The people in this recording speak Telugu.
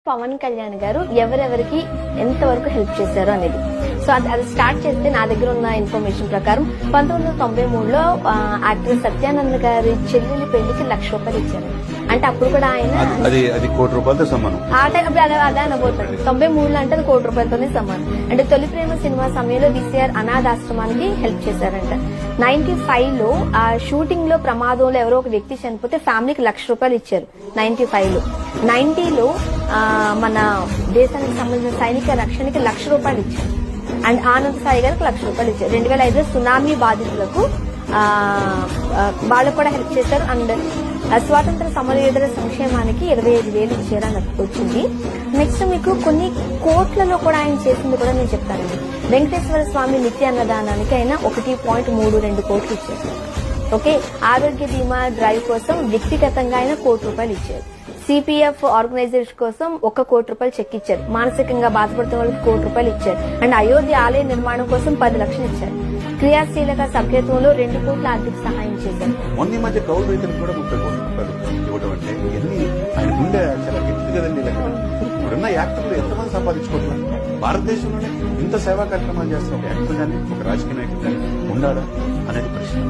పవన్ కళ్యాణ్ గారు ఎవరెవరికి ఎంతవరకు హెల్ప్ చేశారు అనేది. సో అది స్టార్ట్ చేస్తే నా దగ్గర ఉన్న ఇన్ఫర్మేషన్ ప్రకారం 1993లో యాక్టర్ సత్యానంద్ గారి చెల్లెలి పెళ్లికి ₹1,00,000 ఇచ్చారు. అంటే అప్పుడు కూడా ఆయన అది ₹1,00,00,000 సమానం. ఆ టైం అదే అనబోతాడు. 93లో అంటే అది ₹1,00,00,000 సమానం. అంటే తొలి ప్రేమ సినిమా సమయంలో VCR అనాథాశ్రమానికి హెల్ప్ చేశారంట. 95లో ఆ షూటింగ్ లో ప్రమాదంలో ఎవరో ఒక వ్యక్తి చనిపోతే ఫ్యామిలీకి ₹1,00,000 ఇచ్చారు 95లో. 90లో మన దేశానికి సంబంధించిన సైనిక రక్షణకి ₹1,00,000 ఇచ్చారు. అండ్ ఆనంద్ సాయి గారికి ₹1,00,000 ఇచ్చారు. 2005లో సునామీ బాధితులకు వాళ్ళకు కూడా హెల్ప్ చేశారు. అండ్ స్వాతంత్ర సమరయోధుల సంక్షేమానికి 25,000 ఇచ్చారని వచ్చింది. నెక్స్ట్ మీకు కొన్ని కోట్లలో కూడా ఆయన చేసింది కూడా నేను చెప్తానండి. వెంకటేశ్వర స్వామి నిత్య అన్నదానానికి ఆయన 1.32 కోట్లు ఇచ్చారు. ఓకే, ఆరోగ్య బీమా డ్రైవ్ కోసం వ్యక్తిగతంగా ఆయన ₹1,00,00,000 ఇచ్చారు. CPF ఆర్గనైజేషన్ కోసం ₹1,00,00,000 చెక్ ఇచ్చారు. మానసికంగా బాధపడుతున్న వాళ్ళకి ₹1,00,00,000 ఇచ్చారు. అండ్ అయోధ్య ఆలయ నిర్మాణం కోసం 10 లక్షలు ఇచ్చారు. క్రియాశీలక సభ్యత్వంలో 2 కోట్ల ఆర్థిక సహాయం చేశారు. మొన్న మధ్య కౌలు రైతులకు కూడా ₹30,00,00,000 ఇవ్వడం అంటే ఎన్ని ఆయన గుండె చాలా గట్టి కదండి. ఇప్పుడున్న యాక్టర్లు ఎంతమంది సంపాదించుకుంటున్నారు? భారతదేశంలోనే ఇంత సేవా కార్యక్రమాలు చేస్తున్న ఒక యాక్టర్ కానీ ఒక రాజకీయ నాయకుడు కానీ ఉండాలా అనేది ప్రశ్న.